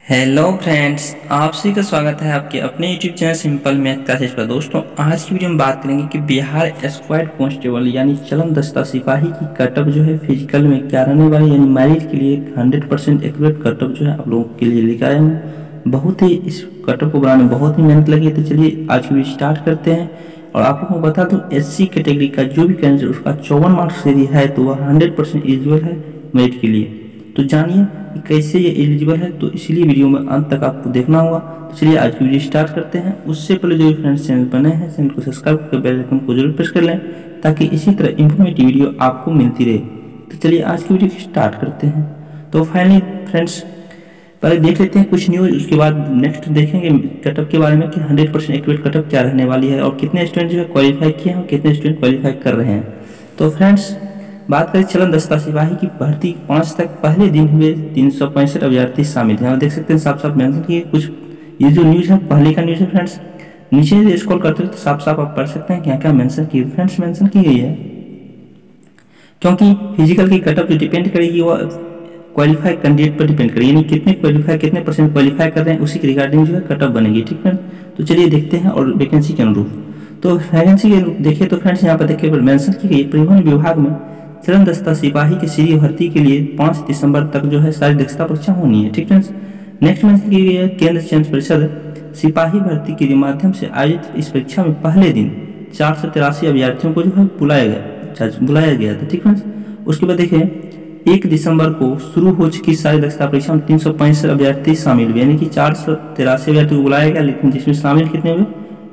Hello friends, आप सभी का स्वागत है आपके अपने YouTube channel simple math classes पर। दोस्तों, आज की वीडियो में बात करेंगे कि बिहार स्क्वाड कांस्टेबल यानी चलन दस्ता सिपाही की कटअप जो है फिजिकल में क्या रहने वाली, यानी मेरिट के लिए 100% एक्यूरेट कटअप जो है आप लोगों के लिए लेकर आया हूँ। बहुत ही इस कटअप को बनाने में बहुत ही मेहनत लगी है। तो चलिए आज की वीडियो स्टार्ट करते हैं। और आप लोगों को बता दूँ, SC कैटेगरी का जो भी कैंडिडेट उसका 54 मार्क्स यदि है तो वह 100% एलिजिबल है मेरिट के लिए। तो जानिए कि कैसे ये एलिजिबल है, तो इसलिए वीडियो में अंत तक आपको देखना होगा। तो चलिए आज की वीडियो स्टार्ट करते हैं। उससे पहले जो फ्रेंड्स चैनल पर नए हैं, चैनल को सब्सक्राइब करके बेल आइकन को जरूर प्रेस कर लें ताकि इसी तरह इंफॉर्मेटिव वीडियो आपको मिलती रहे। तो चलिए आज की वीडियो स्टार्ट करते हैं। तो फाइनली फ्रेंड्स, पहले देख लेते हैं कुछ न्यूज, उसके बाद नेक्स्ट देखेंगे कटअप के बारे में कि 100% एक्यूरेट कटअप क्या रहने वाली है और कितने स्टूडेंट जो है क्वालिफाई किए हैं और कितने स्टूडेंट क्वालिफाई कर रहे हैं। तो फ्रेंड्स, बात करें चलन दस्ता सिपाही की भर्ती 5 तक पहले दिन हुए 365 अभ्यर्थी शामिल हैं। देख सकते हैं साफ साफ मेंशन किए कुछ। ये जो न्यूज है पहले का न्यूज है फ्रेंड्स। नीचे स्क्रॉल करते हैं तो साफ साफ आप पढ़ सकते हैं क्या क्या मेंशन की फ्रेंड्स मेंशन की गई है, क्योंकि फिजिकल की कटअप जो डिपेंड करेगी वो क्वालिफाई कैंडिडेट पर डिपेंड करेगी, यानी कितने क्वालिफाई कितने परसेंट क्वालिफाई कर रहे हैं उसी के रिगार्डिंग जो है कटअप बनेगी। ठीक है, तो चलिए देखते हैं। और वैकेंसी के अनुरूप, तो वैकेंसी के अनुरूप देखिए तो फ्रेंड्स यहाँ पर देखिए मेंशन की गई परिवहन विभाग में चलन दस्ता सिपाही की सीधी भर्ती के लिए 5 दिसंबर तक जो है सारी दक्षता परीक्षा होनी है। ठीक है, नेक्स्ट मेंशन की गई है केंद्र चयन परिषद सिपाही भर्ती के माध्यम से आयोजित इस परीक्षा में पहले दिन 483 अभ्यर्थियों को जो है बुलाया गया था। ठीक है, उसके बाद देखिए 1 दिसंबर को शुरू हो चुकी सारी दक्षता परीक्षा में 365 अभ्यर्थी शामिल हुए, यानी कि 483 अभ्यर्थी को बुलाया गया, लेकिन जिसमें शामिल कितने हुए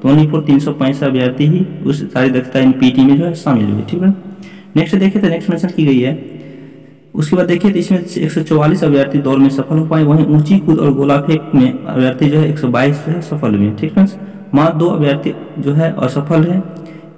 तो ओनली फॉर 365 अभ्यर्थी ही उस सारी दक्षता पीटी में जो है शामिल हुए। ठीक है, नेक्स्ट देखिए तो नेक्स्ट मेंशन की गई है। उसके बाद देखिए तो इसमें 144 अभ्यर्थी दौड़ में सफल हो पाए, वहीं ऊंची कूद और गोला फेंक में अभ्यर्थी जो है 122 जो है सफल हुए। ठीक है, मात्र 2 अभ्यर्थी जो है असफल है।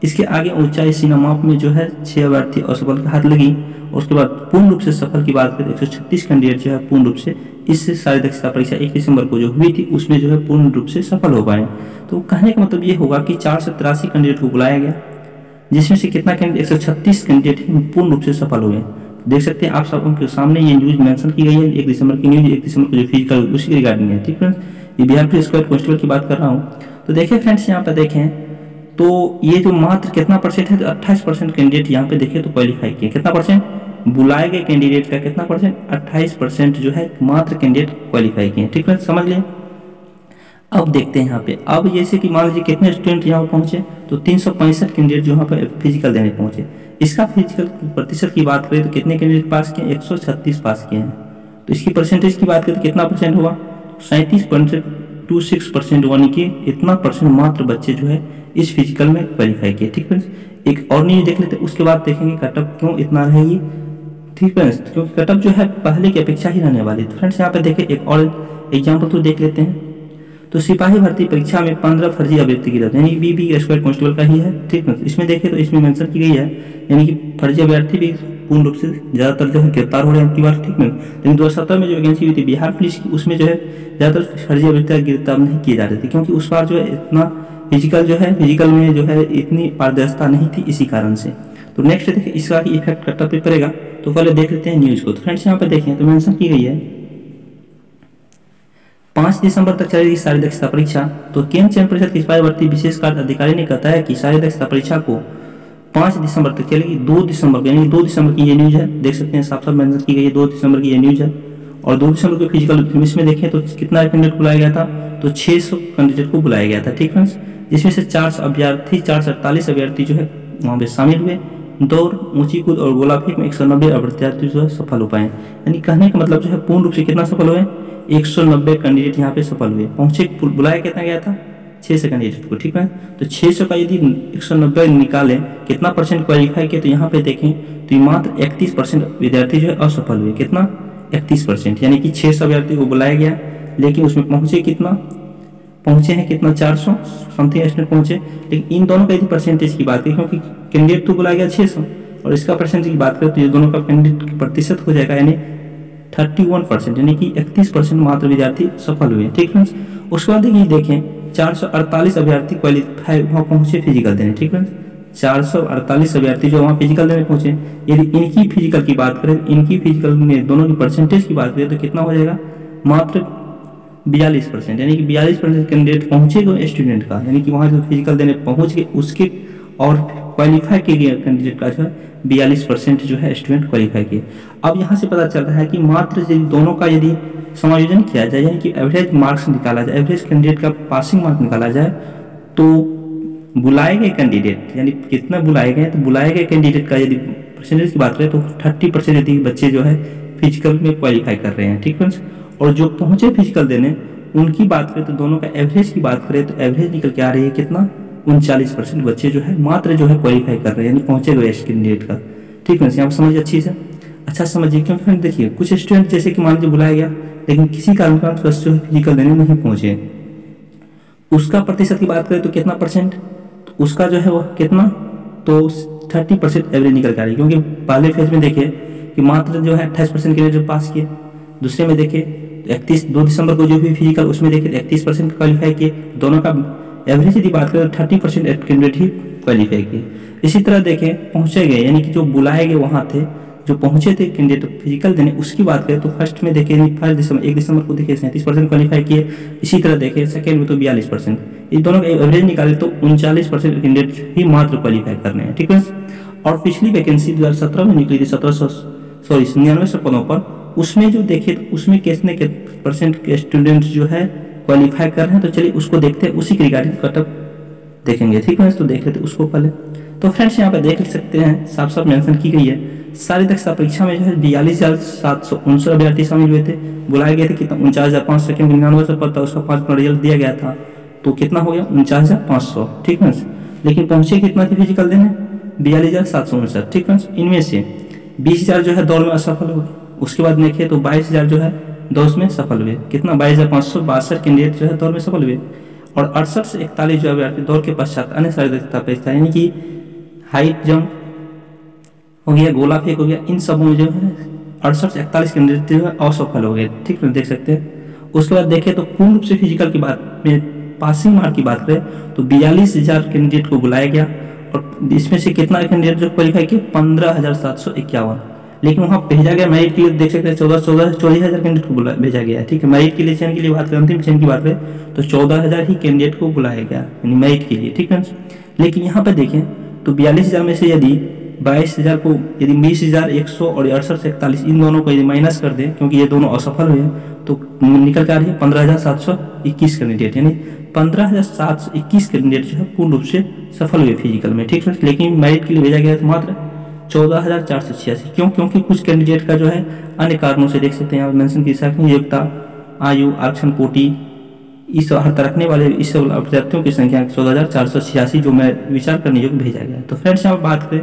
इसके आगे ऊंचाई सीना माप में जो है 6 अभ्यर्थी असफल के हाथ लगी। उसके बाद पूर्ण रूप से सफल की बात करें 136 कैंडिडेट जो है पूर्ण रूप से इस सारी दक्षता परीक्षा 1 दिसंबर को जो हुई थी उसमें जो है पूर्ण रूप से सफल हो पाए। तो कहने का मतलब ये होगा कि 483 कैंडिडेट को बुलाया गया, जिसमें से कितना कैंडिडेट 136 कैंडिडेट पूर्ण रूप से सफल हुए। देख सकते हैं आप सब उनके सामने ये न्यूज मेंशन की गई है। 1 दिसंबर की न्यूज, 1 दिसंबर को जो फिजिकल उसी के रिगार्डिंग है। ठीक है, ये बिहार पुलिस स्क्वाड कांस्टेबल की बात कर रहा हूँ। तो देखिए फ्रेंड्स, यहाँ पर देखें तो ये जो मात्र कितना परसेंट है, तो 28% कैंडिडेट यहाँ पे देखे तो क्वालिफाई किए। कितना परसेंट बुलाए गए कैंडिडेट का, कितना परसेंट 28% जो है मात्र कैंडिडेट क्वालिफाई किए। ठीक है, समझ लें। अब देखते हैं यहाँ पे, अब जैसे कि मान लीजिए कितने स्टूडेंट यहाँ पहुंचे तो 365 कैंडिडेट जो यहाँ पे फिजिकल देने पहुंचे। इसका फिजिकल प्रतिशत की बात करें तो कितने कैंडिडेट पास किए, 136 पास किए हैं। तो इसकी परसेंटेज की बात करें तो कितना परसेंट हुआ, 37.26%, यानी कि इतना परसेंट मात्र बच्चे जो है इस फिजिकल में क्वालिफाई किए। ठीक है, एक और न्यूज देख लेते हैं, उसके बाद देखेंगे कटअप क्यों इतना रहेगी। ठीक है, क्योंकि कटअप जो है पहले की अपेक्षा ही रहने वाली। तो फ्रेंड्स यहाँ पे देखें एक और एग्जाम्पल तो देख लेते हैं। तो सिपाही भर्ती परीक्षा में 15 फर्जी अभ्यर्थी की जाते हैं, यानी बीबी स्क्वाड कांस्टेबल का ही है। ठीक है, इसमें देखें तो इसमें मेंशन की गई है, यानी कि फर्जी अभ्यर्थी भी पूर्ण रूप से ज्यादातर जो है गिरफ्तार हो रहे हैं आपकी बात। ठीक है, लेकिन 2017 में जो वैकेंसी हुई थी बिहार पुलिस की, उसमें जो है ज्यादातर फर्जी अभ्यर्थी गिरफ्तार नहीं किए जा रहे थे, क्योंकि उस बार जो है इतना फिजिकल में जो है इतनी पारदर्शिता नहीं थी, इसी कारण से। तो नेक्स्ट देखिए इसका इफेक्ट कटअप पे पड़ेगा। तो पहले देख लेते हैं न्यूज को। तो फ्रेंड्स यहाँ पे देखें तो मेंशन की गई है 5 दिसंबर तक चलेगी सारी दक्षता परीक्षा। तो केंद्र चयन परिषद की सिपाही भर्ती विशेष कार्य अधिकारी ने कहता है कि सारी दक्षता परीक्षा को 5 दिसंबर तक चलेगी। 2 दिसंबर यानी 2 दिसंबर की ये न्यूज है, देख सकते हैं साफ साफ मेंशन की गई है 2 दिसंबर की ये न्यूज है। और 2 दिसंबर को फिजिकल में देखें तो कितना कैंडिडेट बुलाया गया था, तो 600 कैंडिडेट को बुलाया गया था। ठीक है, जिसमें से 448 अभ्यर्थी जो है वहाँ पे शामिल हुए। दौड़, ऊंची कूद और गोला फेंक में 190 अभ्यर्थी जो है सफल हो पाए, यानी कहने का मतलब जो है पूर्ण रूप से कितना सफल हुए, 190 कैंडिडेट यहाँ पे सफल हुए। पहुंचे, बुलाया कितना गया था 600 कैंडिडेट को। ठीक है, तो 600 का यदि 190 निकालें कितना परसेंट क्वालिफाई किए, तो यहाँ पे देखें तो मात्र 31% विद्यार्थी जो है असफल हुए। कितना 31%, यानी कि 600 अभ्यर्थी को बुलाया गया, लेकिन उसमें पहुंचे हैं कितना 400 समथिंग स्टूडेंट पहुंचे। लेकिन इन दोनों का यदि परसेंटेज की बात करें, क्योंकि कैंडिडेट तो बुलाया गया 600 और इसका परसेंटेज की बात करें तो ये दोनों का कैंडिडेट प्रतिशत हो जाएगा, यानी 31%, यानी कि 31% मात्र विद्यार्थी सफल हुए। ठीक है, उसके बाद देखें 448 अभ्यर्थी क्वालिफाई वहाँ पहुंचे फिजिकल देने। ठीक है, 448 अभ्यर्थी जो वहाँ फिजिकल देने पहुंचे, यदि इनकी फिजिकल की बात करें, इनकी फिजिकल में दोनों की परसेंटेज की बात करें तो कितना हो जाएगा, मात्र 42%, यानी कि 42% कैंडिडेट पहुँचेगा स्टूडेंट का, यानी कि वहाँ जो फिजिकल देने पहुँच गए उसके, और क्वालिफाई के लिए कैंडिडेट का जो है 42% जो है स्टूडेंट क्वालिफाई किए। अब यहाँ से पता चल रहा है कि मात्र यदि दोनों का यदि समायोजन किया जाए, यानी कि एवरेज मार्क्स निकाला जाए, एवरेज कैंडिडेट का पासिंग मार्क निकाला जाए, तो बुलाए गए कैंडिडेट, यानी कितना बुलाए गए, तो बुलाए गए कैंडिडेट का यदि परसेंटेज की बात करें तो 30% यदि बच्चे जो है फिजिकल में क्वालिफाई कर रहे हैं, ठीक फ्रेंड्स। और जो पहुंचे फिजिकल देने उनकी बात करें तो दोनों का एवरेज की बात करें तो एवरेज निकल के आ रही है कितना, 39% बच्चे जो है मात्र जो है क्वालिफाई कर रहे हैं, यानी पहुंचे हुए कैंडिडेट का, ठीक है। यहाँ पर समझिए अच्छी से, अच्छा समझिए, क्योंकि फ्रेंड देखिए कुछ स्टूडेंट जैसे कि मान लीजिए बुलाया गया लेकिन किसी कारणवश जो फिजिकल देने नहीं पहुंचे, उसका प्रतिशत की बात करें तो कितना परसेंट, तो उसका जो है वो कितना, तो 30% एवरेज निकल के आ रही है। क्योंकि पहले फेज में देखिए कि मात्र जो है 28% कैंडिडेट पास किए, दूसरे में देखिए 2 दिसंबर को जो भी फिजिकल उसमें देखिए 31% क्वालिफाई किए, दोनों का एवरेज यदि बात करें तो 30% कैंडिडेट ही क्वालिफाई किए। इसी तरह देखें पहुंचे गए, यानी कि जो बुलाए गए वहाँ थे, जो पहुंचे थे कैंडिडेट फिजिकल देने, उसकी बात करें तो फर्स्ट में देखिए 1 दिसंबर को देखिए 37% क्वालिफाई किए, इसी तरह देखिए सेकेंड में तो 42%, इन दोनों का एवरेज निकाले तो 39% कैंडिडेट ही मात्र क्वालिफाई करने हैं, ठीक है। और पिछली वैकेंसी 2017 में निकली थी 99 पदों पर, उसमें जो देखे तो उसमें कितने परसेंट के स्टूडेंट जो है क्वालिफाई कर रहे हैं, तो चलिए उसको देखते हैं, उसी के रिगार्डिंग कटअप देखेंगे, ठीक है। तो देख लेते उसको पहले। तो फ्रेंड्स यहाँ पे देख सकते हैं साफ साफ मेंशन की गई है, सारी दक्षता परीक्षा में जो है 42,759 अभ्यर्थी शामिल हुए थे, बुलाए गए थे कितना 49,500, 99 पद था, उसका 5 रिजल्ट दिया गया था, तो कितना हो गया 49,500, ठीक है। लेकिन पहुंचे कितना थे फिजिकल देने, 42,759, ठीक है। इनमें से 20,000 जो है दौड़ में असफल हो गए, उसके बाद देखिए तो 22,000 जो है दौड़ में सफल हुए, कितना 22,562 कैंडिडेट जो है दौड़ में सफल हुए, और 68 से 41 जो अभ्यर्थी दौड़ के पश्चात अन्य सारी दक्षता परीक्षा, यानी कि हाइट जंप हो गया, गोला फेंक हो गया, इन सब में जो है 68 से 41 कैंडिडेट जो है असफल हो गए, ठीक है, देख सकते हैं। उसके बाद देखें तो पूर्ण रूप से फिजिकल की बात में पासिंग मार्क की बात करें तो 42,000 कैंडिडेट को बुलाया गया, और इसमें से कितना कैंडिडेट जो क्वालिफाई किए 15,751, लेकिन वहाँ भेजा गया मेरिट के लिए, देख सकते हैं 14,000 कैंडिडेट को भेजा गया है, ठीक है। मेरिट के लिए चयन के लिए बात करें, अंतिम चयन की बात करें तो 14,000 ही कैंडिडेट को बुलाया गया, यानी मेरिट के लिए, ठीक है। लेकिन यहाँ पर देखें तो 42,000 में से यदि 22,000 को यदि 20,100 और 68 से 41 इन दोनों को यदि माइनस कर दें, क्योंकि ये दोनों असफल हुए तो निकल कर आ रही है 15,721 कैंडिडेट, यानी 15,721 कैंडिडेट जो है पूर्ण रूप से सफल हुए फिजिकल में, ठीक है। लेकिन मेरिट के लिए भेजा गया मात्र 14,486, क्यों, क्योंकि कुछ कैंडिडेट का जो है अन्य कारणों से, देख सकते हैं यहाँ मेंशन की शैक्षणिक योग्यता, आयु, आरक्षण, कोटि, इस अर्थ रखने वाले इस अभ्यर्थियों की संख्या 14,486 जो मैं विचार करने योग्य भेजा गया है। तो फ्रेंड्स यहाँ बात करें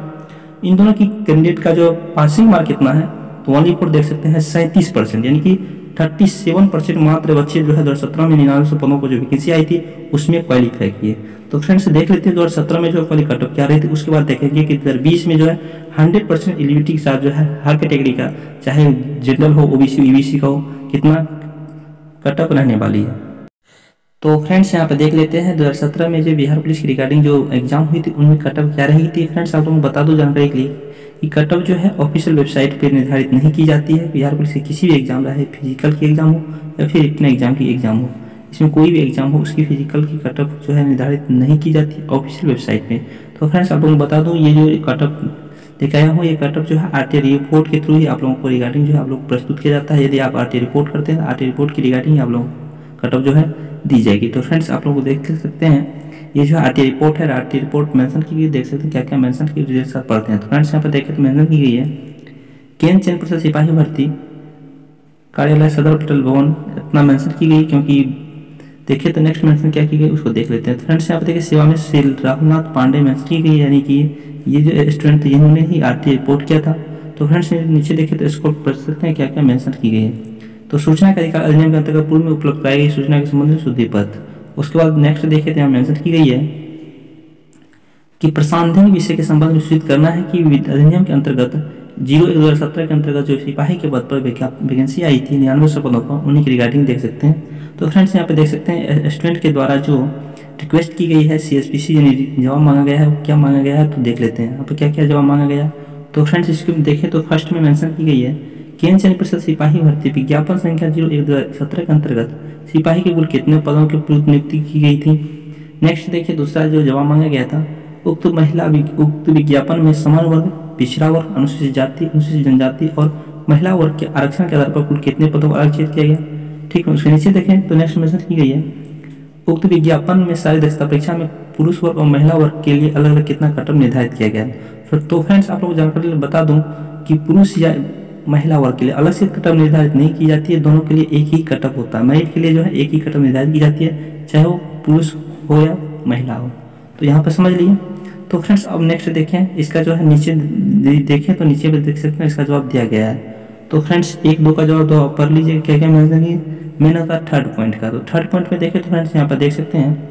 इन दोनों की कैंडिडेट का जो पासिंग मार्क कितना है, तो वन रिपोर्ट देख सकते हैं 37%, यानी कि 37% मात्र बच्चे जो है 2017 में 99 पदों को जो वैकेंसी आई थी उसमें क्वालिफाई किए। तो फ्रेंड्स देख लेते हैं 2017 में जो कटअप क्या रही थी, उसके बाद देखेंगे कि 2020 में जो है 100% एलिजिबिलिटी के साथ जो है हर कैटेगरी का, चाहे जनरल हो, ओबीसी, ईबीसी का हो, कितना कटअप रहने वाली है। तो फ्रेंड्स यहाँ पे देख लेते हैं 2017 में जो बिहार पुलिस की रिगार्डिंग जो एग्जाम हुई थी उनमें कटअप क्या रही थी। फ्रेंड्स आप लोगों को बता दो जानकारी के लिए कि कटअप जो है ऑफिशियल वेबसाइट पे निर्धारित नहीं की जाती है। बिहार पुलिस की किसी भी एग्जाम रहे, फिजिकल की एग्जाम हो या फिर रिटन एग्जाम की एग्जाम हो, इसमें कोई भी एग्जाम हो उसकी फिजिकल की कटअप जो है निर्धारित नहीं की जाती ऑफिशियल वेबसाइट पे। तो फ्रेंड्स आप लोगों को बता दूँ ये जो कटअप दिखाया हूँ, ये कटअप जो है आरटीआई रिपोर्ट के थ्रू ही आप लोगों को रिगार्डिंग जो है आप लोग प्रस्तुत किया जाता है। यदि आप आरटीआई रिपोर्ट करते हैं, आरटीआई रिपोर्ट की रिगार्डिंग आप लोग कटअप जो है दी जाएगी। तो फ्रेंड्स आप लोग को देख सकते हैं ये जो आरटीआई रिपोर्ट है, आरटीआई रिपोर्ट मेंशन की गई, देख सकते हैं क्या क्या मेंशन की डिटेल साथ पढ़ते हैं। तो फ्रेंड्स यहाँ पर देखें तो मेंशन की गई है केंद्र चयन परिषद सिपाही भर्ती कार्यालय सदर पटेल भवन, इतना मेंशन की गई। क्योंकि देखिए तो नेक्स्ट मेंशन क्या की गई उसको देख लेते हैं। तो फ्रेंड्स यहाँ पर देखिए सेवा में श्री राहुलनाथ पांडे मेंशन की गई, यानी कि ये जो स्टूडेंट थे इन्होंने ही आरटीआई रिपोर्ट किया था। तो फ्रेंड्स नीचे देखें तो इसको पढ़ सकते हैं क्या क्या मेंशन की गई है। तो सूचना का अधिकार अधिनियम के अंतर्गत पूर्व में उपलब्ध कराई गई सूचना के संबंध में शुद्धि पत्र। उसके बाद नेक्स्ट देखें तो यहाँ मेंशन की गई है कि प्रसाधन विषय के संबंध में सूचित करना है कि अधिनियम के अंतर्गत 01/2017 के अंतर्गत जो सिपाही के पद पर वैकेंसी आई थी 99 पदों पर, उन्हीं की रिगार्डिंग देख सकते हैं। तो फ्रेंड्स यहाँ पे देख सकते हैं स्टूडेंट के द्वारा जो रिक्वेस्ट की गई है CSPC यानी जवाब मांगा गया है, क्या मांगा गया है तो देख लेते हैं यहाँ पर क्या क्या जवाब मांगा गया। तो फ्रेंड्स इसको देखें तो फर्स्ट में मेंशन की गई है केंद्र चयन परिषद सिपाही भर्ती विज्ञापन संख्या 01/2017 के अंतर्गत सिपाही के कुल कितने पदों की पूर्व नियुक्ति की गई थी। नेक्स्ट देखिए दूसरा जो जवाब मांगा गया था, उक्त विज्ञापन में समान वर्ग, पिछड़ा वर्ग, अनुसूचित जाति, अनुसूचित जनजाति और महिला वर्ग के आरक्षण के आधार पर कुल कितने पदों को आरक्षित किया गया। ठीक है, उसके नीचे देखें तो नेक्स्ट मेंशन की गई है, उक्त विज्ञापन में शारीरिक दक्षता परीक्षा में पुरुष वर्ग और महिला वर्ग के लिए अलग अलग कितना कट ऑफ निर्धारित किया गया। तो फ्रेंड्स आप लोग जानकारी बता दूं कि पुरुष या महिला वर्ग के लिए अलग से कट ऑफ निर्धारित नहीं की जाती है, दोनों के लिए एक ही कट ऑफ होता है। मेरिट के लिए जो है एक ही कट ऑफ निर्धारित की जाती है, चाहे वो पुरुष हो या महिला हो। तो यहाँ पर समझ लिए। तो फ्रेंड्स अब नेक्स्ट देखें, इसका जो है नीचे देखें तो नीचे पे देख सकते हैं इसका जवाब दिया गया है। तो फ्रेंड्स 1-2 का जवाब तो पढ़ लीजिए क्या क्या मेंशन है। मैंने कहा थर्ड पॉइंट का, तो थर्ड पॉइंट में देखें तो फ्रेंड्स यहाँ पर देख सकते हैं,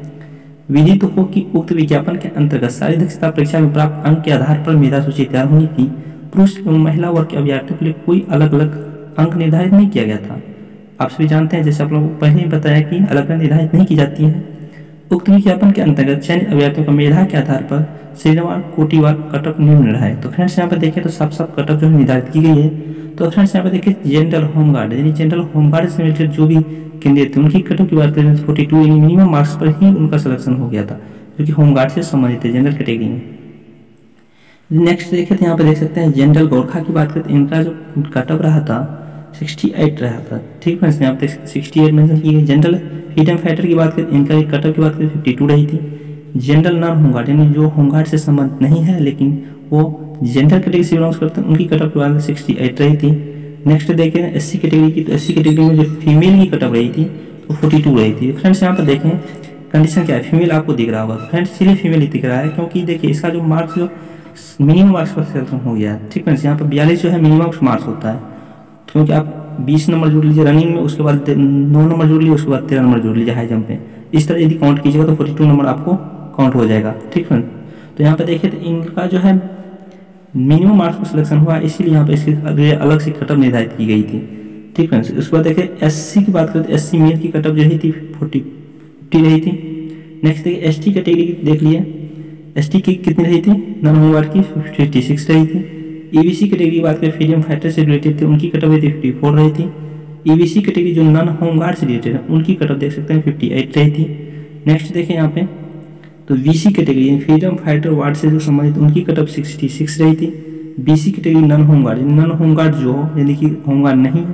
विदित हो कि उक्त विज्ञापन के अंतर्गत शारीरिक दक्षता परीक्षा में प्राप्त अंक के आधार पर मेधा सूची तैयार होनी थी। पुरुष एवं महिला वर्ग के अभ्यर्थियों के लिए कोई अलग अलग अंक निर्धारित नहीं किया गया था। आप सभी जानते हैं, जैसे आप लोगों को पहले ही बताया कि अलग अलग निर्धारित नहीं की जाती है। उक्त विज्ञापन के अंतर्गत चयनित अभ्यर्थियों का मेधा के आधार पर श्रेणीवार कोटिवार कट ऑफ निम्न रहा है। तो फ्रेंड्स यहाँ पर देखें तो साफ साफ कट ऑफ जो है निर्धारित की गई है। तो फ्रेंड्स यहाँ पर देखिए जनरल होमगार्ड, यानी जनरल होमगार्ड से रिलेटेड जो भी कैंडिडेट थे उनकी कट ऑफ की बात करें 42 यानी मिनिमम मार्क्स पर ही उनका सिलेक्शन हो गया था, जो कि होमगार्ड से संबंधित है जनरल कैटेगरी में। नेक्स्ट देखें तो यहाँ पर देख सकते हैं जनरल गोरखा की बात करते हैं, इनका जो कट ऑफ रहा था 68 रहा था। ठीक है, यहाँ पे 68 मेंशन की गई। जनरल फ्रीडम फाइटर की बात करें, इनका कट ऑफ की बात करें 52 रही थी। जनरल नॉन होमगार्ड यानी जो होमगार्ड से संबंधित नहीं है लेकिन वो जनरल कैटेगरी से बिलोंग करते हैं, उनकी कट ऑफ की बात 68 रही थी। नेक्स्ट देखें एससी कैटेगरी की, तो एससी कैटेगरी में जो फीमेल की कट ऑफ रही थी तो 42 रही थी। फ्रेंड्स यहाँ पर देखें कंडीशन क्या है, फीमेल आपको दिख रहा होगा फ्रेंड्स, इसलिए फीमेल ही दिख रहा है क्योंकि देखिए इसका जो मार्क्स जो मिनिमम मार्क्स पर सिलेक्शन हो गया है। ठीक है, यहाँ पर 42 जो है मिनिमम मार्क्स होता है, क्योंकि आप 20 नंबर जोड़ लीजिए रनिंग में, उसके बाद 9 नंबर जोड़ लीजिए, उसके बाद 13 नंबर जोड़ लीजिए हाई जंप में। इस तरह यदि काउंट कीजिएगा तो 42 नंबर आपको काउंट हो जाएगा। ठीक है, तो यहाँ पर देखिए तो इनका जो है मिनिमम मार्क्स पर सिलेक्शन हुआ, इसीलिए यहाँ पर इसकी अलग से कट ऑफ निर्धारित की गई थी। ठीक है, उसके बाद देखिए एससी की बात करते हैं, एससी मेल की कट ऑफ जो रही थी 40 रही थी। नेक्स्ट देखिए एसटी कैटेगरी देख लिए, एसटी की कितनी रही थी, नॉन होमगार्ड की 56 रही थी। ईबीसी कैटेगरी की बात करें फ्रीडम फाइटर से रिलेटेड थे, उनकी कट ऑफ 54 रही थी। ईबीसी कैटेगरी जो नॉन होमगार्ड से रिलेटेड है उनकी कट ऑफ देख सकते हैं 58 रही थी। नेक्स्ट देखें यहाँ पे तो BC category freedom fighter ward से जो संबंधित उनकी कट ऑफ 66 रही थी। बीसी कैटेगरी नॉन होमगार्ड जो हो यानी कि होमगार्ड नहीं है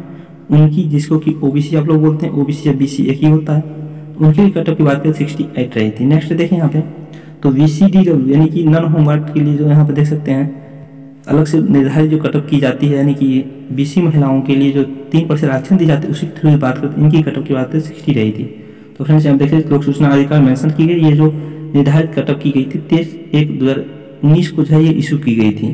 उनकी, जिसको कि ओबीसी आप लोग बोलते हैं, ओबीसी या बीसी एक ही होता है, उनकी कट ऑफ की बात करें 68 रही थी। नेक्स्ट देखें यहाँ पे तो VCDW यानी कि नॉन होमगार्ड के लिए जो यहाँ पे देख सकते हैं अलग से निर्धारित जो कट ऑफ की जाती है, यानी कि बीसी महिलाओं के लिए जो 3% आरक्षण दी जाती है उसी थ्रू बात करते हैं, इनकी कट ऑफ की बात करें 60 रही थी। तो फ्रेंड्स यहाँ देखिए लोक सूचना अधिकार मेंशन की गई, ये जो निर्धारित कट ऑफ की गई थी 23/1/2019 को जो है ये इशू की गई थी।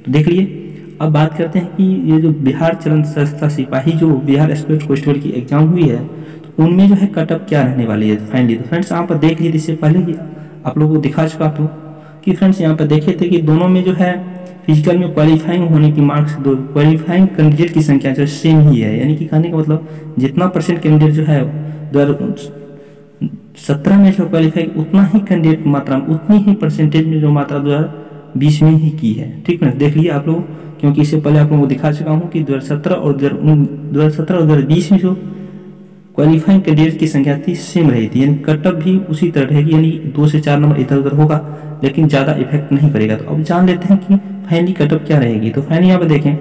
तो देख लिए। अब बात करते हैं कि ये जो बिहार चलन संस्था सिपाही जो बिहार स्टेट कांस्टेबल की एग्जाम हुई है तो उनमें जो है कट ऑफ क्या रहने वाली है फाइनली। तो फ्रेंड्स यहाँ पर देख लीजिए, इससे पहले ही आप लोगों को दिखा चुका तो कि फ्रेंड्स यहाँ पर देखे थे कि दोनों में जो है फिजिकल में क्वालिफाइंग होने की मार्क्स दो क्वालिफाइंग कैंडिडेट की संख्या जो सेम ही है, यानी कि कहने का मतलब जितना परसेंट कैंडिडेट जो है 2017 में जो क्वालिफाई उतना ही कैंडिडेट मात्रा में उतनी ही परसेंटेज में जो मात्रा 2020 में ही की है। ठीक है, देख लिए आप लोग, क्योंकि इससे पहले आप लोगों को दिखा चुका हूँ कि 2017 और 2020 में जो क्वालिफाइंग कैंडिडेट की संख्या थी सेम रही थी, यानी कट ऑफ भी उसी तरह रहेगी, यानी 2 से 4 नंबर इधर उधर होगा लेकिन ज़्यादा इफेक्ट नहीं करेगा। तो अब जान लेते हैं कि फाइनली कट ऑफ क्या रहेगी। तो फाइनली यहाँ पे देखें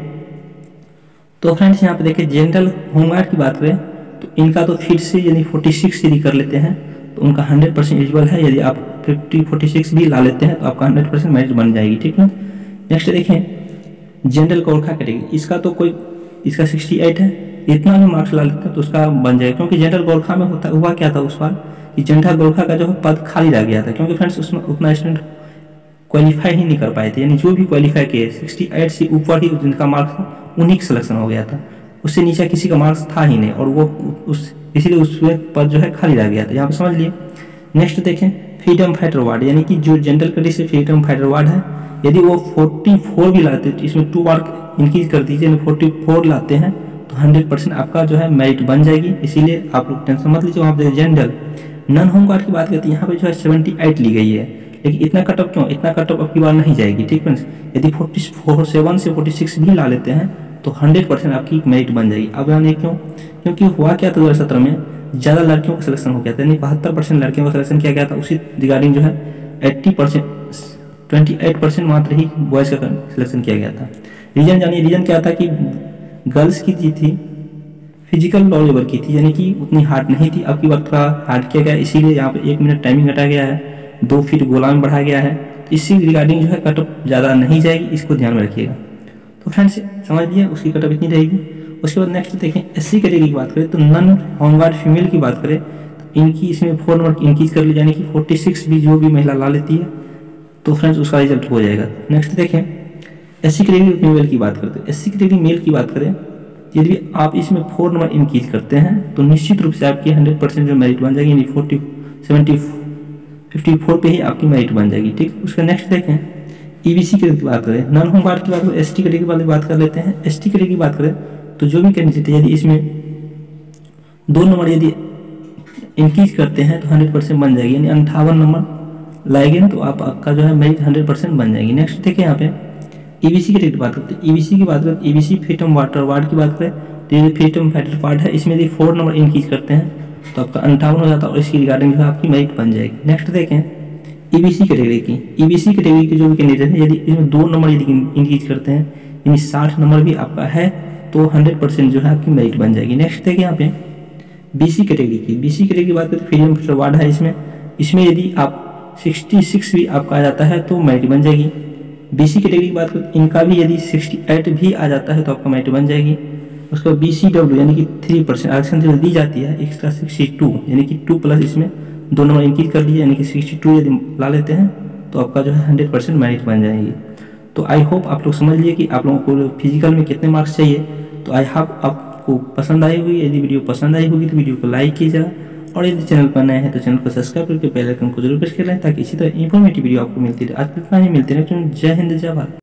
तो फ्रेंड्स यहाँ पे देखें जनरल होमगार्ड की बात करें तो इनका तो फिर से यानी 46 यदि कर लेते हैं तो उनका 100% एलिजिबल है। यदि आप 46 भी ला लेते हैं तो आपका 100% मेरिट बन जाएगी। ठीक है, नेक्स्ट देखें जनरल गोरखा कैटेगरी, इसका तो कोई इसका 68 है, इतना भी मार्क्स ला लेते हैं तो उसका बन जाएगा, क्योंकि जनरल गोरखा में हुआ क्या था उस बार कि जनरल गोरखा का जो पद खाली रह गया था, क्योंकि फ्रेंड्स उसमें उतना स्टूडेंट क्वालिफाई ही नहीं कर पाए थे, यानी जो भी क्वालिफाई किए 68 से ऊपर ही जिनका मार्क्स था उन्हीं का सिलेक्शन हो गया था, उससे नीचे किसी का मार्क्स था ही नहीं और वो इसीलिए उसमें पद जो है खाली रह गया था। यहाँ पे समझ लिए। नेक्स्ट देखें फ्रीडम फाइटर वार्ड, यानी कि जो जनरल कैटेगरी से फ्रीडम फाइटर वार्ड है यदि वो 44 भी लाते तो इसमें 2 मार्क इंक्रीज कर दीजिए, 44 लाते हैं तो 100% आपका जो है मेरिट बन जाएगी। इसीलिए आप लोग टेंशन मत लीजिए। वहाँ पे जनरल नॉन होमगार्ड की बात करते हैं यहाँ पे जो है 78 ली गई है, लेकिन इतना कट ऑफ क्यों, इतना कट ऑफ अब की बार नहीं जाएगी। ठीक है, यदि 47 से 46 भी ला लेते हैं तो 100% आपकी मेरिट बन जाएगी। अब जानिए क्यों, क्योंकि हुआ क्या था 2017 में ज़्यादा लड़कियों का सिलेक्शन हो गया था, यानी 72% लड़कियों का सिलेक्शन किया गया था। उसी रिगार्डिंग जो है 28% मात्र ही बॉयज़ का सिलेक्शन किया गया था। रीज़न जानिए, रीज़न क्या था कि गर्ल्स की जी थी फिजिकल लॉ लेवल की थी, यानी कि उतनी हार्ड नहीं थी। अब की बात थोड़ा हार्ड किया गया, इसीलिए यहाँ पे 1 मिनट टाइमिंग घटा गया है, 2 फीट गोला में बढ़ाया गया है। तो इसी रिगार्डिंग जो है कटअप ज़्यादा नहीं जाएगी, इसको ध्यान में रखिएगा। तो फ्रेंड्स समझ लिया, उसकी कटअप इतनी रहेगी। उसके बाद नेक्स्ट देखें एससी कैटेगरी की बात करें तो नन होमगार्ड फीमेल की बात करें तो इनकी इसमें 4 नंबर इंक्रीज कर ली, यानी कि 46 भी जो भी महिला ला लेती है तो फ्रेंड्स उसका रिजल्ट हो जाएगा। नेक्स्ट देखें एससी कैटेगरी मेल की बात करते हैं। एससी कैटेगरी मेल की बात करें, यदि आप इसमें 4 नंबर इंक्रीज करते हैं तो निश्चित रूप से आपकी 100% जो मेरिट बन जाएगी, यानी 54 पे ही आपकी मेरिट बन जाएगी। ठीक, उसका नेक्स्ट देखें ईबीसी कैटेगरी की बात करें, नॉन होमगार्ड की बात करें, एसटी कैटेगरी वाली बात कर लेते हैं। एसटी कैटेगरी की बात करें तो जो भी कैंडिडेट यदि इसमें 2 नंबर यदि इंक्रीज करते हैं तो 100% बन जाएगी, यानी 58 नंबर लाएंगे ना तो आपका जो है मेरिट 100% बन जाएगी। नेक्स्ट देखिए यहाँ पे ईबीसी की बात करते हैं। ईबीसी की बात करें, ईबीसी फ्रीडम वाटर वार्ड की बात करें तो ये फ्रीडम फाइटर पार्ट है, इसमें यदि 4 नंबर इंक्रीज करते हैं तो आपका 58 हो जाता है और इसकी रिगार्डिंग जो है आपकी मेरिट बन जाएगी। नेक्स्ट देखें ईबीसी कैटेगरी की, ईबीसी कैटेगरी के जो भी कैंडिडेट है यदि इसमें 2 नंबर यदि इंक्रीज करते हैं, यानी 60 नंबर भी आपका है तो 100% जो है आपकी मेरिट बन जाएगी। नेक्स्ट देखिए यहाँ पे बीसी कैटेगरी की, बीसी कैटेगरी की बात करें फ्रीडम फाइटर वार्ड है, इसमें यदि आप 66 भी आपका आ जाता है तो मेरिट बन जाएगी। बीसी कैटेगरी की बात करें इनका भी यदि 68 भी आ जाता है तो आपका मेरिट बन जाएगी। उसके बाद BCW यानी कि 3% आरक्षण दी जाती है, एक्स्ट्रा 62 यानी कि 2 प्लस इसमें 2 नंबर इंक्रीज कर दिए, यानी कि 62 यदि ला लेते हैं तो आपका जो है 100% मेरिट बन जाएगी। तो आई होप आप लोग समझ लिए कि आप लोगों को फिजिकल में कितने मार्क्स चाहिए। तो आई होप आपको पसंद आई होगी, यदि वीडियो पसंद आई होगी तो वीडियो को लाइक कीजिएगा और यदि चैनल पर नए हैं तो चैनल को सब्सक्राइब करके बेल आइकन को जरूर प्रेस कर लें ताकि इसी तरह इंफॉर्मेटिव वीडियो आपको मिलती रहे। आज इतना ही, मिलते हैं। जय हिंद, जय भारत।